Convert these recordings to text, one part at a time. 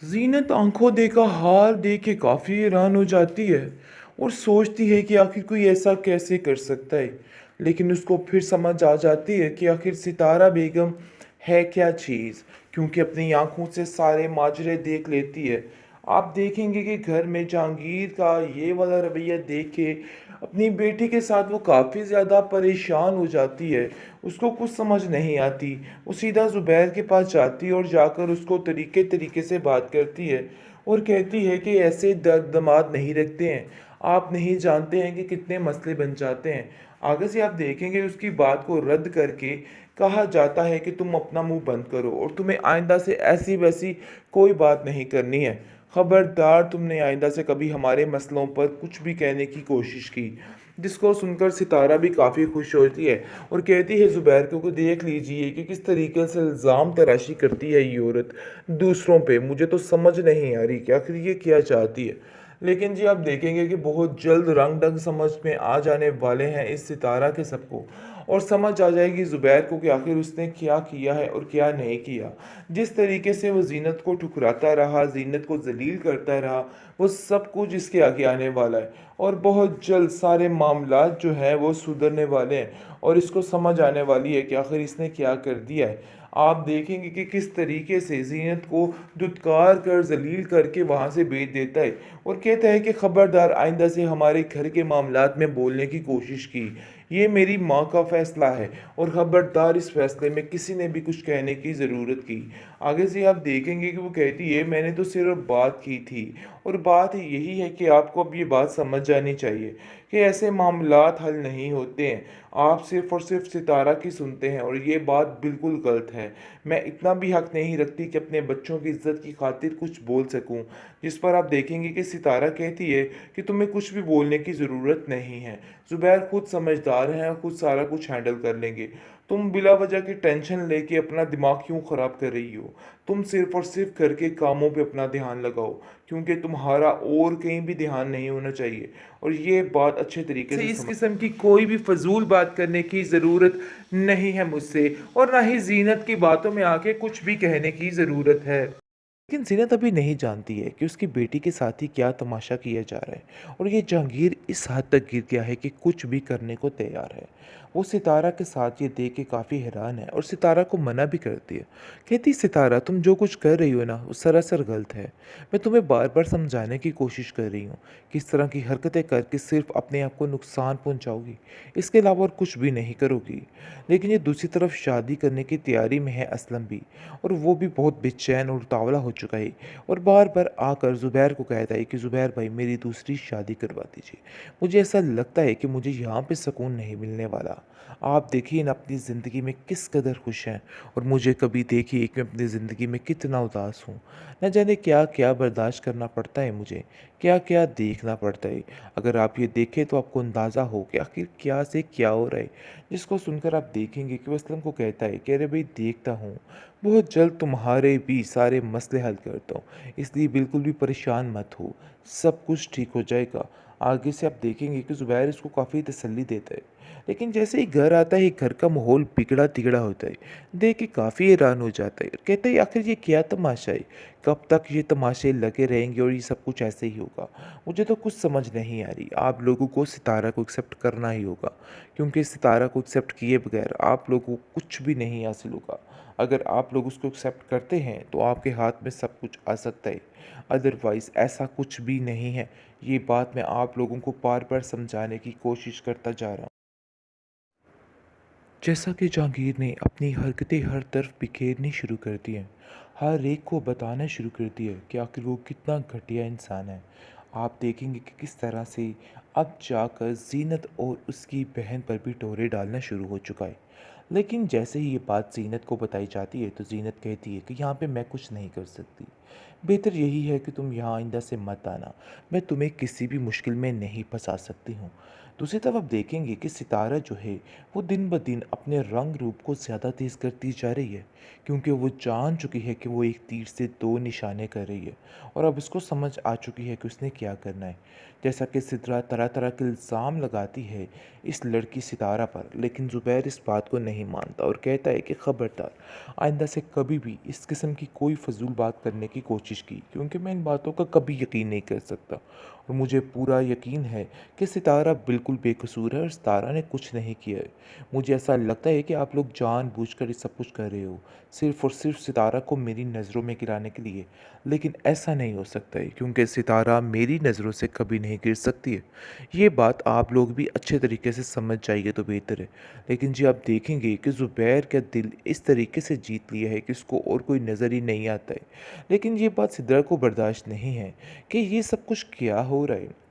ज़ीनत आंखों देखा हाल देख के काफ़ी हैरान हो जाती है और सोचती है कि आखिर कोई ऐसा कैसे कर सकता है। लेकिन उसको फिर समझ आ जाती है कि आखिर सितारा बेगम है क्या चीज़, क्योंकि अपनी आंखों से सारे माजरे देख लेती है। आप देखेंगे कि घर में जहांगीर का ये वाला रवैया देख के अपनी बेटी के साथ वो काफ़ी ज़्यादा परेशान हो जाती है। उसको कुछ समझ नहीं आती। वो सीधा ज़ुबैर के पास जाती है और जाकर उसको तरीके तरीके से बात करती है और कहती है कि ऐसे दमाद नहीं रखते हैं। आप नहीं जानते हैं कि कितने मसले बन जाते हैं। आगे से आप देखेंगे उसकी बात को रद्द करके कहा जाता है कि तुम अपना मुंह बंद करो और तुम्हें आइंदा से ऐसी वैसी कोई बात नहीं करनी है। खबरदार, तुमने आइंदा से कभी हमारे मसलों पर कुछ भी कहने की कोशिश की। जिसको सुनकर सितारा भी काफ़ी खुश होती है और कहती है ज़ुबैर को देख लीजिए कि किस तरीके से इल्ज़ाम तराशी करती है ये औरत दूसरों पे। मुझे तो समझ नहीं आ रही कि आखिर ये क्या चाहती है। लेकिन जी आप देखेंगे कि बहुत जल्द रंग ढंग समझ में आ जाने वाले हैं इस सितारा के सबको, और समझ आ जाएगी ज़ुबैर को कि आखिर उसने क्या किया है और क्या नहीं किया। जिस तरीके से वो ज़ीनत को ठुकराता रहा, ज़ीनत को ज़लील करता रहा, वो सब कुछ इसके आगे आने वाला है और बहुत जल्द सारे मामलात जो हैं वो सुधरने वाले हैं और इसको समझ आने वाली है कि आखिर इसने क्या कर दिया है। आप देखेंगे कि किस तरीके से ज़ीनत को धुतकार कर ज़लील करके वहाँ से भेज देता है और कहता है कि खबरदार, आइंदा से हमारे घर के मामलात में बोलने की कोशिश की। ये मेरी माँ का फ़ैसला है और खबरदार, इस फ़ैसले में किसी ने भी कुछ कहने की ज़रूरत की। आगे से आप देखेंगे कि वो कहती है, मैंने तो सिर्फ़ बात की थी और बात यही है कि आपको अब ये बात समझ जानी चाहिए कि ऐसे मामलात हल नहीं होते हैं। आप सिर्फ़ और सिर्फ़ सितारा की सुनते हैं और ये बात बिल्कुल गलत है। मैं इतना भी हक़ नहीं रखती कि अपने बच्चों की इज़्ज़त की खातिर कुछ बोल सकूँ। जिस पर आप देखेंगे कि सितारा कहती है कि तुम्हें कुछ भी बोलने की ज़रूरत नहीं है। ज़ुबैर खुद समझदार हैं और खुद सारा कुछ हैंडल कर लेंगे। तुम बिला वजह की टेंशन लेके अपना दिमाग क्यों ख़राब कर रही हो? तुम सिर्फ़ और सिर्फ़ घर के कामों पे अपना ध्यान लगाओ, क्योंकि तुम्हारा और कहीं भी ध्यान नहीं होना चाहिए। और ये बात अच्छे तरीके से इस किस्म की कोई भी फ़ज़ूल बात करने की ज़रूरत नहीं है मुझसे, और ना ही ज़ीनत की बातों में आके कुछ भी कहने की ज़रूरत है। लेकिन ज़ीनत अभी नहीं जानती है कि उसकी बेटी के साथ ही क्या तमाशा किया जा रहा है और ये जहांगीर इस हद तक गिर गया है कि कुछ भी करने को तैयार है। वो सितारा के साथ ये देख के काफ़ी हैरान है और सितारा को मना भी करती है। कहती, सितारा, तुम जो कुछ कर रही हो ना, वो सरासर गलत है। मैं तुम्हें बार बार समझाने की कोशिश कर रही हूँ कि इस तरह की हरकतें करके सिर्फ अपने आप को नुकसान पहुँचाओगी, इसके अलावा और कुछ भी नहीं करोगी। लेकिन ये दूसरी तरफ शादी करने की तैयारी में है असलम भी, और वो भी बहुत बेचैन और उतावला हो चुका है और बार-बार आकर ज़ुबैर को कहता है कि ज़ुबैर भाई, मेरी दूसरी शादी करवा दीजिए। मुझे ऐसा लगता है कि मुझे यहाँ पे सुकून नहीं मिलने वाला। आप देखिए ना अपनी ज़िंदगी में किस कदर खुश हैं और मुझे कभी देखिए कि मैं अपनी ज़िंदगी में कितना उदास हूँ। न जाने क्या-क्या बर्दाश्त करना पड़ता है मुझे, क्या-क्या देखना पड़ता है। अगर आप ये देखें तो आपको अंदाज़ा हो कि आखिर क्या से क्या हो रहा है। जिसको सुनकर आप देखेंगे कि वो असलम को कहता है कि अरे भाई, देखता हूँ, बहुत जल्द तुम्हारे भी सारे मसले हल करता हूँ, इसलिए बिल्कुल भी परेशान मत हो, सब कुछ ठीक हो जाएगा। आगे से आप देखेंगे कि ज़ुबैर इसको काफ़ी तसल्ली देता है। लेकिन जैसे ही घर आता है, घर का माहौल बिगड़ा तिगड़ा होता है। देख के काफ़ी हैरान हो जाता है, कहता है आखिर ये क्या तमाशा है? कब तक ये तमाशे लगे रहेंगे और ये सब कुछ ऐसे ही होगा? मुझे तो कुछ समझ नहीं आ रही। आप लोगों को सितारा को एक्सेप्ट करना ही होगा, क्योंकि सितारा को एक्सेप्ट किए बगैर आप लोगों को कुछ भी नहीं हासिल होगा। अगर आप लोग उसको एक्सेप्ट करते हैं तो आपके हाथ में सब कुछ आ सकता है, अदरवाइज़ ऐसा कुछ भी नहीं है। ये बात मैं आप लोगों को बार-बार समझाने की कोशिश करता जा रहा हूँ। जैसा कि जहांगीर ने अपनी हरकतें हर तरफ बिखेरनी शुरू कर दी हैं, हर एक को बताना शुरू कर दिया है कि आखिर वो कितना घटिया इंसान है। आप देखेंगे कि किस तरह से अब जाकर ज़ीनत और उसकी बहन पर भी टोरे डालना शुरू हो चुका है। लेकिन जैसे ही ये बात ज़ीनत को बताई जाती है तो ज़ीनत कहती है कि यहाँ पे मैं कुछ नहीं कर सकती। बेहतर यही है कि तुम यहाँ आइंदा से मत आना। मैं तुम्हें किसी भी मुश्किल में नहीं फंसा सकती हूँ। दूसरी तरफ आप देखेंगे कि सितारा जो है वो दिन ब दिन अपने रंग रूप को ज़्यादा तेज़ करती जा रही है, क्योंकि वो जान चुकी है कि वो एक तीर से दो निशाने कर रही है और अब इसको समझ आ चुकी है कि उसने क्या करना है। जैसा कि सिद्रा तरह तरह के इल्ज़ाम लगाती है इस लड़की सितारा पर, लेकिन ज़ुबैर इस बात को नहीं मानता और कहता है कि ख़बरदार, आइंदा से कभी भी इस किस्म की कोई फजूल बात करने की कोशिश की, क्योंकि मैं इन बातों का कभी यकीन नहीं कर सकता और मुझे पूरा यकीन है कि सितारा बिल्कुल बेकसूर है और सितारा ने कुछ नहीं किया है। मुझे ऐसा लगता है कि आप लोग जानबूझकर ये सब कुछ कर रहे हो, सिर्फ़ और सिर्फ़ सितारा को मेरी नज़रों में गिराने के लिए। लेकिन ऐसा नहीं हो सकता है, क्योंकि सितारा मेरी नज़रों से कभी नहीं गिर सकती है। ये बात आप लोग भी अच्छे तरीके से समझ जाइए तो बेहतर है। लेकिन जी आप देखेंगे कि ज़ुबैर का दिल इस तरीके से जीत लिया है कि उसको और कोई नज़र ही नहीं आता है। लेकिन ये बात सिद्रा को बर्दाश्त नहीं है कि ये सब कुछ क्या हो रहा है।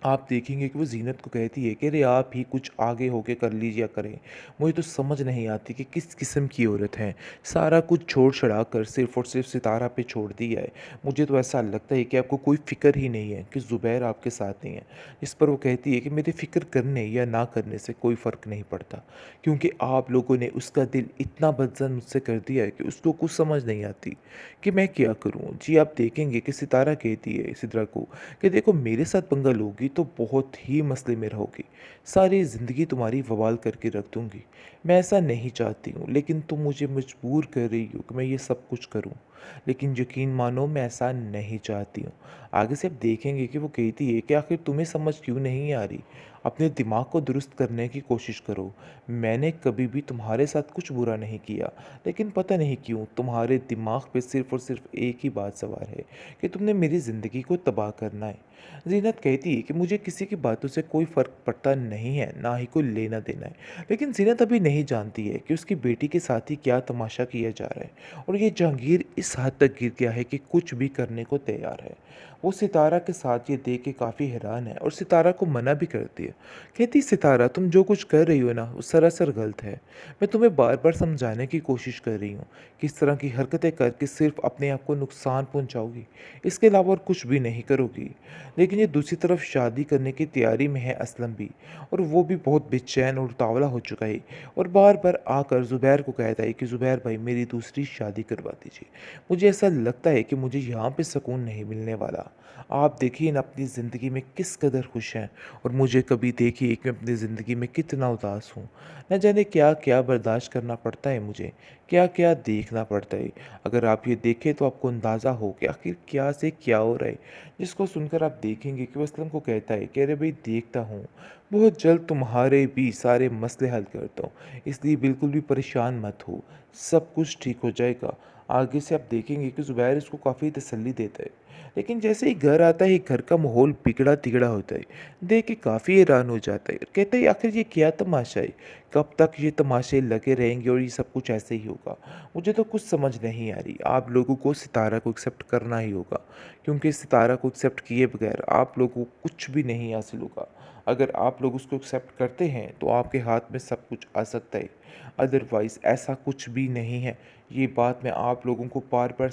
आप देखेंगे कि वो ज़ीनत को कहती है कि अरे आप ही कुछ आगे होके कर लीजिए करें। मुझे तो समझ नहीं आती कि किस किस्म की औरत है। सारा कुछ छोड़-छड़ा कर सिर्फ़ और सिर्फ़ सितारा पे छोड़ दिया है। मुझे तो ऐसा लगता है कि आपको कोई फ़िक्र ही नहीं है कि ज़ुबैर आपके साथ नहीं है। इस पर वो कहती है कि मेरे फ़िक्र करने या ना करने से कोई फ़र्क नहीं पड़ता, क्योंकि आप लोगों ने उसका दिल इतना बदज़न मुझसे कर दिया है कि उसको कुछ समझ नहीं आती कि मैं क्या करूँ? जी आप देखेंगे कि सितारा कहती है सिद्रा को कि देखो मेरे साथ पंगा लोगी तो बहुत ही मसले में रहोगी। सारी ज़िंदगी तुम्हारी बवाल करके रख दूँगी। मैं ऐसा नहीं चाहती हूँ, लेकिन तुम मुझे मजबूर कर रही हो कि मैं ये सब कुछ करूँ। लेकिन यकीन मानो मैं ऐसा नहीं चाहती हूँ। आगे से आप देखेंगे कि वो कहती है कि आखिर तुम्हें समझ क्यों नहीं आ रही? अपने दिमाग को दुरुस्त करने की कोशिश करो। मैंने कभी भी तुम्हारे साथ कुछ बुरा नहीं किया, लेकिन पता नहीं क्यों तुम्हारे दिमाग पे सिर्फ़ और सिर्फ़ एक ही बात सवार है कि तुमने मेरी ज़िंदगी को तबाह करना है। ज़ीनत कहती है कि मुझे किसी की बातों से कोई फ़र्क पड़ता नहीं है, ना ही कोई लेना-देना है। लेकिन ज़ीनत अभी नहीं जानती है कि उसकी बेटी के साथ ही क्या तमाशा किया जा रहा है और ये जहांगीर इस हद तक गिर गया है कि कुछ भी करने को तैयार है। वो सितारा के साथ ये देख के काफ़ी हैरान है और सितारा को मना भी करती है। कहती सितारा तुम जो कुछ कर रही हो ना वो सरासर गलत है। मैं तुम्हें बार-बार समझाने की कोशिश कर रही हूँ कि इस तरह की हरकतें करके सिर्फ़ अपने आप को नुकसान पहुँचाओगी। इसके अलावा और कुछ भी नहीं करोगी। लेकिन ये दूसरी तरफ शादी करने की तैयारी में है असलम भी, और वो भी बहुत बेचैन और उतावला हो चुका है और बार-बार आकर ज़ुबैर को कहता है कि ज़ुबैर भाई मेरी दूसरी शादी करवा दीजिए। मुझे ऐसा लगता है कि मुझे यहाँ पे सुकून नहीं मिलने वाला। आप देखिए ना अपनी ज़िंदगी में किस कदर खुश हैं और मुझे कभी देखिए कि मैं अपनी ज़िंदगी में कितना उदास हूँ। न जाने क्या-क्या बर्दाश्त करना पड़ता है मुझे, क्या-क्या देखना पड़ता है। अगर आप ये देखें तो आपको अंदाज़ा हो कि आखिर क्या से क्या हो रहा है। जिसको सुनकर आप देखेंगे कि वो असलम को कहता है कि अरे भाई देखता हूँ, बहुत जल्द तुम्हारे भी सारे मसले हल करता हूँ, इसलिए बिल्कुल भी परेशान मत हो, सब कुछ ठीक हो जाएगा। आगे से आप देखेंगे कि ज़ुबैर इसको काफ़ी तसल्ली देता है। लेकिन जैसे ही घर आता है घर का माहौल बिगड़ा-तिगड़ा होता है। देख के काफ़ी हैरान हो जाता है। कहता है आखिर ये क्या तमाशा है? कब तक ये तमाशे लगे रहेंगे और ये सब कुछ ऐसे ही होगा? मुझे तो कुछ समझ नहीं आ रही। आप लोगों को सितारा को एक्सेप्ट करना ही होगा, क्योंकि सितारा को एक्सेप्ट किए बगैर आप लोगों को कुछ भी नहीं हासिल होगा। अगर आप लोग उसको एक्सेप्ट करते हैं तो आपके हाथ में सब कुछ आ सकता है, अदरवाइज़ ऐसा कुछ भी नहीं है। ये बात मैं आप लोगों को बार-बार